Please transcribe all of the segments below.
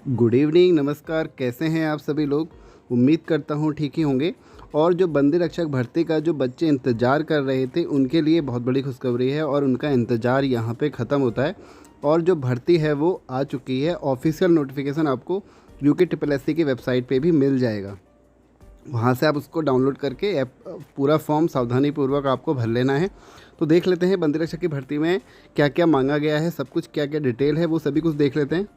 Good evening, नमस्कार। कैसे हैं आप सभी लोग? उम्मीद करता हूँ ठीक ही होंगे। और जो बंदी रक्षक भर्ती का जो बच्चे इंतज़ार कर रहे थे उनके लिए बहुत बड़ी खुशखबरी है और उनका इंतज़ार यहाँ पे ख़त्म होता है और जो भर्ती है वो आ चुकी है। ऑफिशियल नोटिफिकेशन आपको UKSSC की वेबसाइट पे भी मिल जाएगा। वहाँ से आप उसको डाउनलोड करके ऐप पूरा फॉर्म सावधानीपूर्वक आपको भर लेना है। तो देख लेते हैं बंदी रक्षक की भर्ती में क्या क्या मांगा गया है, सब कुछ क्या क्या डिटेल है वो सभी कुछ देख लेते हैं।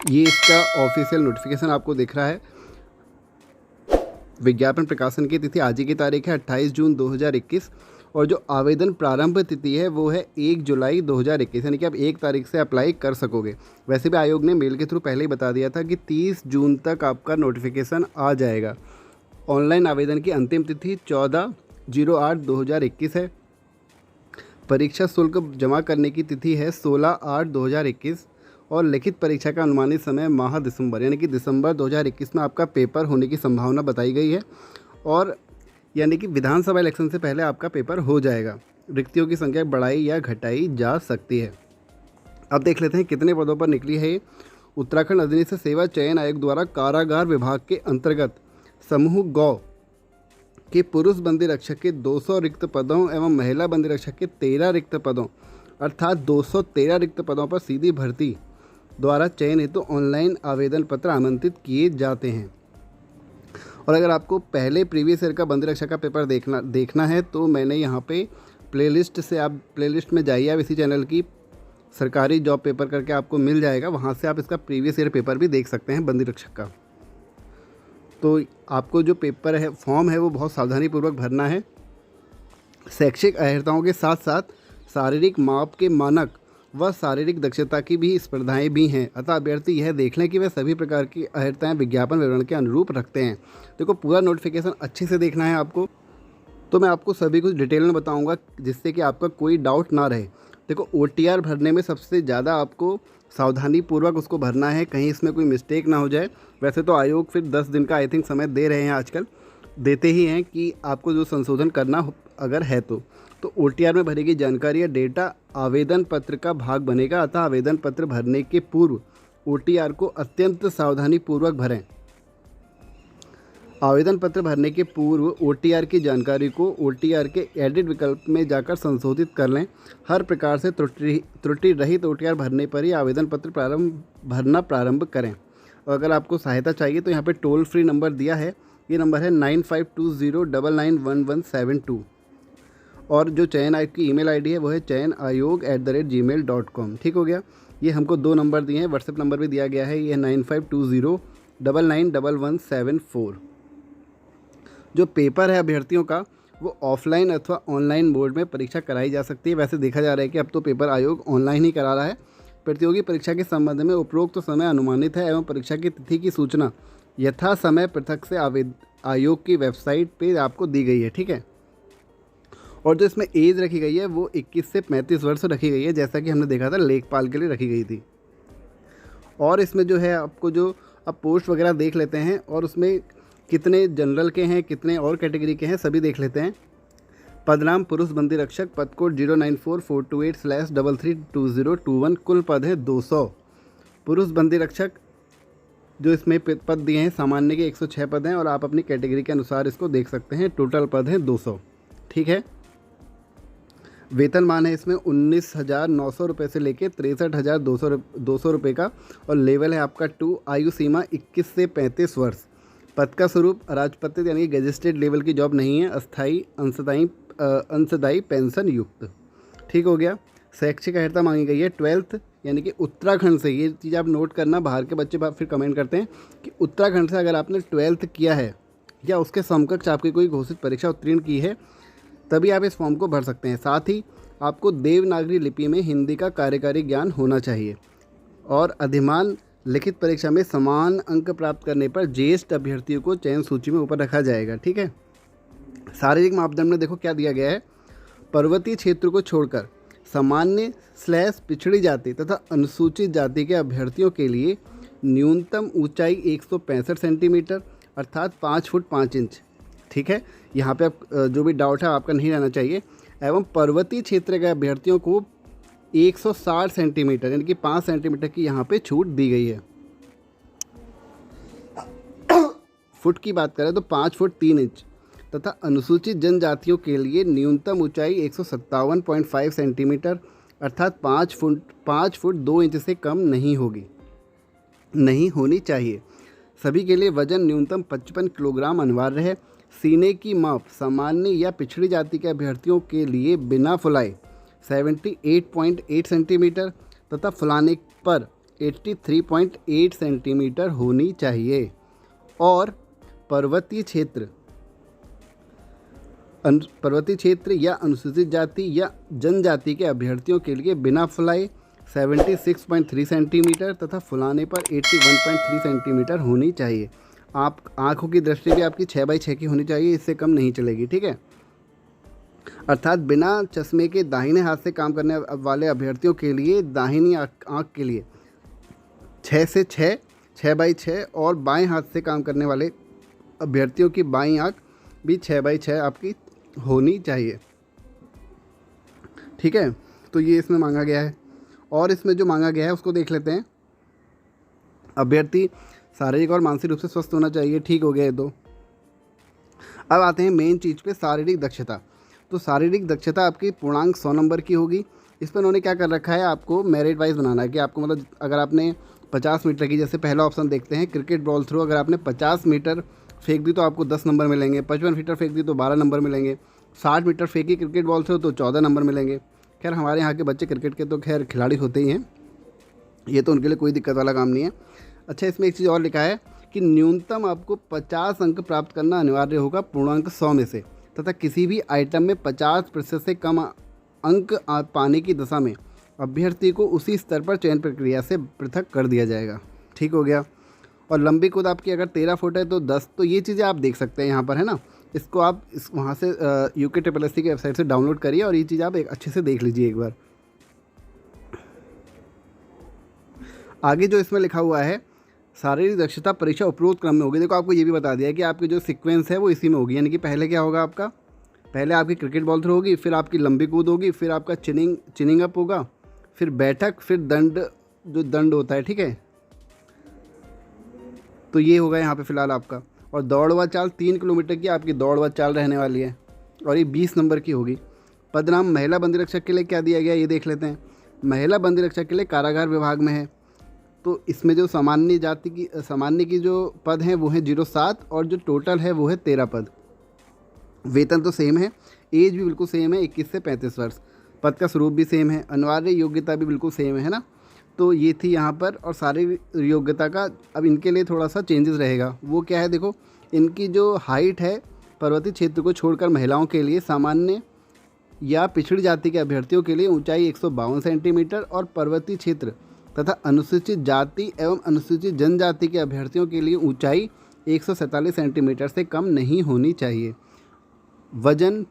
ये इसका ऑफिशियल नोटिफिकेशन आपको दिख रहा है। विज्ञापन प्रकाशन की तिथि आज ही की तारीख है 28 जून 2021 और जो आवेदन प्रारंभ तिथि है वो है 1 जुलाई 2021, यानी कि आप 1 तारीख से अप्लाई कर सकोगे। वैसे भी आयोग ने मेल के थ्रू पहले ही बता दिया था कि 30 जून तक आपका नोटिफिकेशन आ जाएगा। ऑनलाइन आवेदन की अंतिम तिथि 14/08/2021 है। परीक्षा शुल्क जमा करने की तिथि है 16/8/2021 और लिखित परीक्षा का अनुमानित समय माह दिसंबर, यानी कि दिसंबर 2021 में आपका पेपर होने की संभावना बताई गई है। और यानी कि विधानसभा इलेक्शन से पहले आपका पेपर हो जाएगा। रिक्तियों की संख्या बढ़ाई या घटाई जा सकती है। अब देख लेते हैं कितने पदों पर निकली है ये। उत्तराखंड अधीनस्थ सेवा चयन आयोग द्वारा कारागार विभाग के अंतर्गत समूह गौ के पुरुष बंदी रक्षक के 200 रिक्त पदों एवं महिला बंदी रक्षक के 13 रिक्त पदों अर्थात 213 रिक्त पदों पर सीधी भर्ती द्वारा चयन हेतु ऑनलाइन आवेदन पत्र आमंत्रित किए जाते हैं। और अगर आपको पहले प्रीवियस ईयर का बंदी रक्षक का पेपर देखना है तो मैंने यहाँ पे प्लेलिस्ट से आप प्लेलिस्ट में जाइए, आप इसी चैनल की सरकारी जॉब पेपर करके आपको मिल जाएगा। वहाँ से आप इसका प्रीवियस ईयर पेपर भी देख सकते हैं बंदी रक्षक का। तो आपको जो पेपर है, फॉर्म है, वो बहुत सावधानीपूर्वक भरना है। शैक्षिक अर्हताओं के साथ साथ शारीरिक माप के मानक व शारीरिक दक्षता की भी स्पर्धाएं भी हैं, अतः अभ्यर्थी यह देख लें कि वे सभी प्रकार की अर्हताएं विज्ञापन विवरण के अनुरूप रखते हैं। देखो, पूरा नोटिफिकेशन अच्छे से देखना है आपको। तो मैं आपको सभी कुछ डिटेल में बताऊंगा जिससे कि आपका कोई डाउट ना रहे। देखो, OTR भरने में सबसे ज़्यादा आपको सावधानीपूर्वक उसको भरना है, कहीं इसमें कोई मिस्टेक ना हो जाए। वैसे तो आयोग फिर 10 दिन का आई थिंक समय दे रहे हैं, आजकल देते ही हैं कि आपको जो संशोधन करना अगर है तो OTR में भरी गई जानकारी या डेटा आवेदन पत्र का भाग बनेगा, अतः आवेदन पत्र भरने के पूर्व OTR को अत्यंत सावधानीपूर्वक भरें। आवेदन पत्र भरने के पूर्व OTR की जानकारी को OTR के एडिट विकल्प में जाकर संशोधित कर लें। हर प्रकार से त्रुटि रहित OTR भरने पर ही आवेदन पत्र भरना प्रारंभ करें। और अगर आपको सहायता चाहिए तो यहाँ पे टोल फ्री नंबर दिया है, ये नंबर है 9520991172। और जो चयन आयोग की ईमेल आईडी है वो है chayanayog@gmail.com। ठीक हो गया। ये हमको 2 नंबर दिए हैं, व्हाट्सएप नंबर भी दिया गया है, ये 9520991174। जो पेपर है अभ्यर्थियों का वो ऑफलाइन अथवा ऑनलाइन मोड में परीक्षा कराई जा सकती है। वैसे देखा जा रहा है कि अब तो पेपर आयोग ऑनलाइन ही करा रहा है। प्रतियोगी परीक्षा के संबंध में उपरोक्त तो समय अनुमानित है एवं परीक्षा की तिथि की सूचना यथा समय पृथक से आयोग की वेबसाइट पे आपको दी गई है। ठीक है। और जो इसमें एज रखी गई है वो 21 से 35 वर्ष रखी गई है, जैसा कि हमने देखा था लेखपाल के लिए रखी गई थी। और इसमें जो है आपको जो अब पोस्ट वगैरह देख लेते हैं और उसमें कितने जनरल के हैं, कितने और कैटेगरी के हैं, सभी देख लेते हैं। पदनाम पुरुष बंदी रक्षक, पद कोड 094428/332021। कुल पद हैं 200। पुरुष बंदी रक्षक जो इसमें पद दिए हैं सामान्य के 106 पद हैं और आप अपनी कैटेगरी के अनुसार इसको देख सकते हैं। टोटल पद हैं 200। ठीक है। वेतनमान है इसमें 19,900 रुपये से लेके 63,200 रुपये का और लेवल है आपका 2। आयु सीमा 21 से 35 वर्ष। पद का स्वरूप राजपत्रित यानी कि गजेस्टेड लेवल की जॉब नहीं है, अस्थाई अंशदायी पेंशन युक्त। ठीक हो गया। शैक्षिक अर्हता मांगी गई है 12th, यानी कि उत्तराखंड से। ये चीज़ आप नोट करना, बाहर के बच्चे फिर कमेंट करते हैं कि उत्तराखंड से अगर आपने 12th किया है या उसके समकक्ष आपकी कोई घोषित परीक्षा उत्तीर्ण की है तभी आप इस फॉर्म को भर सकते हैं। साथ ही आपको देवनागरी लिपि में हिंदी का कार्यकारी ज्ञान होना चाहिए और अधिमान लिखित परीक्षा में समान अंक प्राप्त करने पर ज्येष्ठ अभ्यर्थियों को चयन सूची में ऊपर रखा जाएगा। ठीक है। शारीरिक मापदंड में देखो क्या दिया गया है। पर्वतीय क्षेत्र को छोड़कर सामान्य/पिछड़ी जाति तथा अनुसूचित जाति के अभ्यर्थियों के लिए न्यूनतम ऊंचाई 165 सेंटीमीटर अर्थात 5 फुट 5 इंच। ठीक है। यहाँ पे आप जो भी डाउट है आपका नहीं रहना चाहिए। एवं पर्वतीय क्षेत्र के अभ्यर्थियों को 160 सेंटीमीटर, यानी कि 5 सेंटीमीटर की यहाँ पे छूट दी गई है। फुट की बात करें तो 5 फुट 3 इंच तथा अनुसूचित जनजातियों के लिए न्यूनतम ऊंचाई 157.5 सेंटीमीटर अर्थात 5 फुट 2 इंच से कम नहीं होनी चाहिए। सभी के लिए वजन न्यूनतम 55 किलोग्राम अनिवार्य है। सीने की माप सामान्य या पिछड़ी जाति के अभ्यर्थियों के लिए बिना फुलाए 78.8 सेंटीमीटर तथा फुलाने पर 83.8 सेंटीमीटर होनी चाहिए। और पर्वतीय क्षेत्र या अनुसूचित जाति या जनजाति के अभ्यर्थियों के लिए बिना फुलाए 76.3 सेंटीमीटर तथा फुलाने पर 81.3 सेंटीमीटर होनी चाहिए। आप आँखों की दृष्टि भी आपकी 6x6 की होनी चाहिए, इससे कम नहीं चलेगी, ठीक है। अर्थात बिना चश्मे के दाहिने हाथ से काम करने वाले अभ्यर्थियों के लिए दाहिनी आँख के लिए 6x6 और बाएं हाथ से काम करने वाले अभ्यर्थियों की बाईं आँख भी 6x6 आपकी होनी चाहिए, ठीक है। तो ये इसमें मांगा गया है। और इसमें जो मांगा गया है उसको देख लेते हैं। अभ्यर्थी शारीरिक और मानसिक रूप से स्वस्थ होना चाहिए, ठीक हो गया ये तो। अब आते हैं मेन चीज़ पे, शारीरिक दक्षता। तो शारीरिक दक्षता आपकी पूर्णांक 100 नंबर की होगी। इस पर उन्होंने क्या कर रखा है, आपको मेरिट वाइज बनाना है कि आपको मतलब अगर आपने 50 मीटर की, जैसे पहला ऑप्शन देखते हैं क्रिकेट बॉल थ्रो, अगर आपने 50 मीटर फेंक दी तो आपको 10 नंबर मिलेंगे, 55 मीटर फेंक दी तो 12 नंबर मिलेंगे, 60 मीटर फेंकी क्रिकेट बॉल थ्रो तो 14 नंबर मिलेंगे। खैर हमारे यहाँ के बच्चे क्रिकेट के तो खैर खिलाड़ी होते ही हैं, ये तो उनके लिए कोई दिक्कत वाला काम नहीं है। अच्छा, इसमें एक चीज़ और लिखा है कि न्यूनतम आपको 50 अंक प्राप्त करना अनिवार्य होगा पूर्णांक 100 में से, तथा किसी भी आइटम में 50% से कम अंक पाने की दशा में अभ्यर्थी को उसी स्तर पर चयन प्रक्रिया से पृथक कर दिया जाएगा, ठीक हो गया। और लंबी कूद आपकी अगर 13 फुट है तो 10, तो ये चीज़ें आप देख सकते हैं यहाँ पर, है ना। इसको आप वहाँ से UKSSC की वेबसाइट से डाउनलोड करिए और ये चीज़ आप एक अच्छे से देख लीजिए एक बार। आगे जो इसमें लिखा हुआ है, शारीरिक दक्षता परीक्षा उपरोक्त क्रम में होगी। देखो आपको ये भी बता दिया है कि आपकी जो सीक्वेंस है वो इसी में होगी, यानी कि पहले क्या होगा आपका, पहले आपकी क्रिकेट बॉल थ्रो होगी, फिर आपकी लंबी कूद होगी, फिर आपका चिनिंग अप होगा, फिर बैठक, फिर दंड होता है, ठीक है। तो ये होगा यहाँ पे फ़िलहाल आपका। और दौड़ व चाल 3 किलोमीटर की आपकी दौड़ व चाल रहने वाली है और ये 20 नंबर की होगी। पदनाम महिला बंदी रक्षक के लिए क्या दिया गया ये देख लेते हैं। महिला बंदी रक्षक के लिए कारागार विभाग में है, तो इसमें जो सामान्य की जो पद हैं वो है 07 और जो टोटल है वो है 13 पद। वेतन तो सेम है, एज भी बिल्कुल सेम है 21 से 35 वर्ष, पद का स्वरूप भी सेम है, अनिवार्य योग्यता भी बिल्कुल सेम है ना। तो ये थी यहाँ पर। और सारी योग्यता का अब इनके लिए थोड़ा सा चेंजेस रहेगा, वो क्या है देखो, इनकी जो हाइट है पर्वतीय क्षेत्र को छोड़कर महिलाओं के लिए सामान्य या पिछड़ी जाति के अभ्यर्थियों के लिए ऊंचाई 152 सेंटीमीटर और पर्वतीय क्षेत्र तथा अनुसूचित जाति एवं अनुसूचित जनजाति के अभ्यर्थियों के लिए ऊंचाई 147 सेंटीमीटर से कम नहीं होनी चाहिए। वजन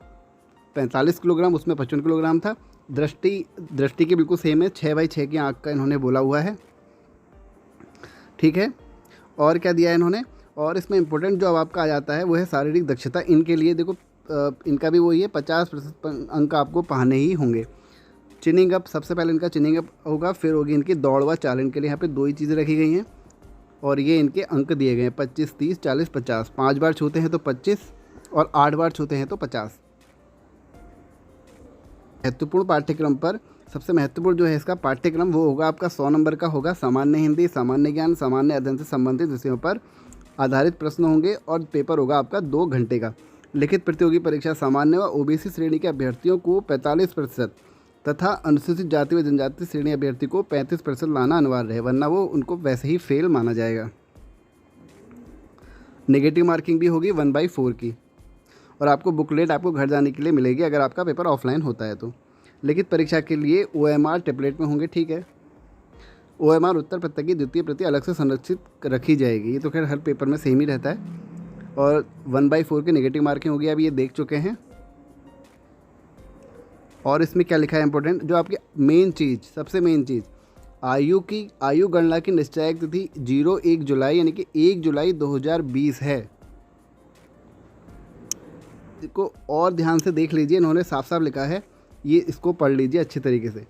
45 किलोग्राम, उसमें 55 किलोग्राम था। दृष्टि की बिल्कुल सेम है, 6x6 की आँख का इन्होंने बोला हुआ है, ठीक है। और क्या दिया है इन्होंने, और इसमें इम्पोर्टेंट जो अब आपका आ जाता है वो है शारीरिक दक्षता। इनके लिए देखो इनका भी वही है, 50% अंक आपको पाने ही होंगे। चिनिंग अप, सबसे पहले इनका चिनिंग अप होगा, फिर होगी इनकी दौड़ व चाल। इनके लिए यहाँ पे 2 ही चीज़ें रखी गई हैं और ये इनके अंक दिए गए हैं 25, 30, 40, 50। 5 बार छूते हैं तो 25 और 8 बार छूते हैं तो 50। महत्वपूर्ण पाठ्यक्रम पर सबसे महत्वपूर्ण जो है इसका पाठ्यक्रम वो होगा आपका 100 नंबर का होगा। सामान्य हिंदी, सामान्य ज्ञान, सामान्य अध्ययन से संबंधित विषयों पर आधारित प्रश्न होंगे और पेपर होगा आपका 2 घंटे का। लिखित प्रतियोगी परीक्षा सामान्य व OBC श्रेणी के अभ्यर्थियों को 45% तथा अनुसूचित जाति व जनजाति श्रेणी अभ्यर्थी को 35% लाना अनिवार्य है, वरना वो उनको वैसे ही फेल माना जाएगा। नेगेटिव मार्किंग भी होगी 1/4 की और आपको बुकलेट आपको घर जाने के लिए मिलेगी अगर आपका पेपर ऑफलाइन होता है तो। लिखित परीक्षा के लिए OMR टेम्पलेट में होंगे, ठीक है। OMR उत्तर पत्र की द्वितीय प्रति अलग से संरक्षित रखी जाएगी, ये तो खैर हर पेपर में सेम ही रहता है। और 1/4 की नेगेटिव मार्किंग होगी, अब ये देख चुके हैं। और इसमें क्या लिखा है इंपॉर्टेंट, जो आपकी मेन चीज़, सबसे मेन चीज़, आयु गणना की निश्चायक तिथि 01 जुलाई यानी कि 1 जुलाई 2020 है। इसको और ध्यान से देख लीजिए, इन्होंने साफ साफ लिखा है, ये इसको पढ़ लीजिए अच्छी तरीके से।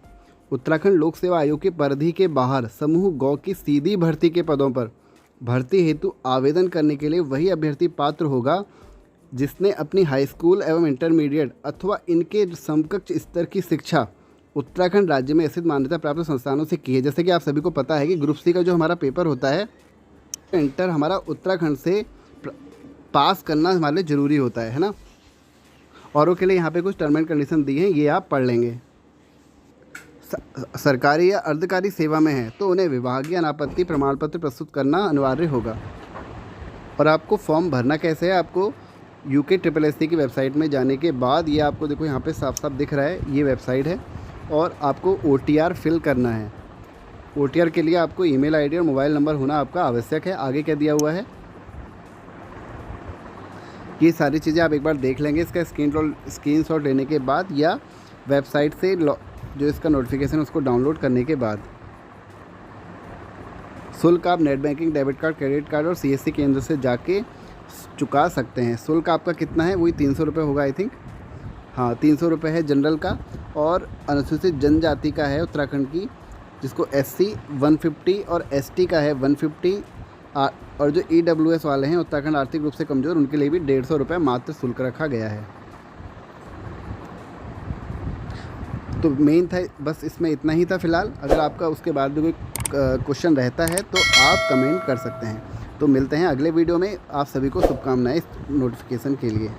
उत्तराखंड लोक सेवा आयोग की परिधि के बाहर समूह गौ की सीधी भर्ती के पदों पर भर्ती हेतु आवेदन करने के लिए वही अभ्यर्थी पात्र होगा जिसने अपनी हाई स्कूल एवं इंटरमीडिएट अथवा इनके समकक्ष स्तर की शिक्षा उत्तराखंड राज्य में स्थित मान्यता प्राप्त संस्थानों से की है। जैसे कि आप सभी को पता है कि ग्रुप सी का जो हमारा पेपर होता है, इंटर हमारा उत्तराखंड से पास करना हमारे लिए ज़रूरी होता है ना। औरों के लिए यहाँ पे कुछ टर्म एंड कंडीशन दी हैं, ये आप पढ़ लेंगे। सरकारी या अर्धकारी सेवा में है तो उन्हें विभागीय अनापत्ति प्रमाण पत्र प्रस्तुत करना अनिवार्य होगा। और आपको फॉर्म भरना कैसे है, आपको UKSSC की वेबसाइट में जाने के बाद, ये आपको देखो यहाँ पे साफ साफ दिख रहा है, ये वेबसाइट है, और आपको OTR फिल करना है। OTR के लिए आपको ईमेल आईडी और मोबाइल नंबर होना आपका आवश्यक है। आगे क्या दिया हुआ है, ये सारी चीज़ें आप एक बार देख लेंगे इसका स्क्रीनशॉट लेने के बाद, या वेबसाइट से जो इसका नोटिफिकेशन उसको डाउनलोड करने के बाद। शुल्क आप net banking, debit card, credit card और CSC केंद्र से जाके चुका सकते हैं। शुल्क आपका कितना है, वही 300 रुपये होगा आई थिंक। हाँ, 300 रुपये है जनरल का, और अनुसूचित जनजाति का है उत्तराखंड की, जिसको SC 150 और ST का है 150, और जो EWS वाले हैं उत्तराखंड आर्थिक रूप से कमज़ोर, उनके लिए भी 150 रुपये मात्र शुल्क रखा गया है। तो मेन था बस इसमें इतना ही था फ़िलहाल। अगर आपका उसके बाद भी कोई क्वेश्चन रहता है तो आप कमेंट कर सकते हैं। तो मिलते हैं अगले वीडियो में। आप सभी को शुभकामनाएं इस नोटिफिकेशन के लिए।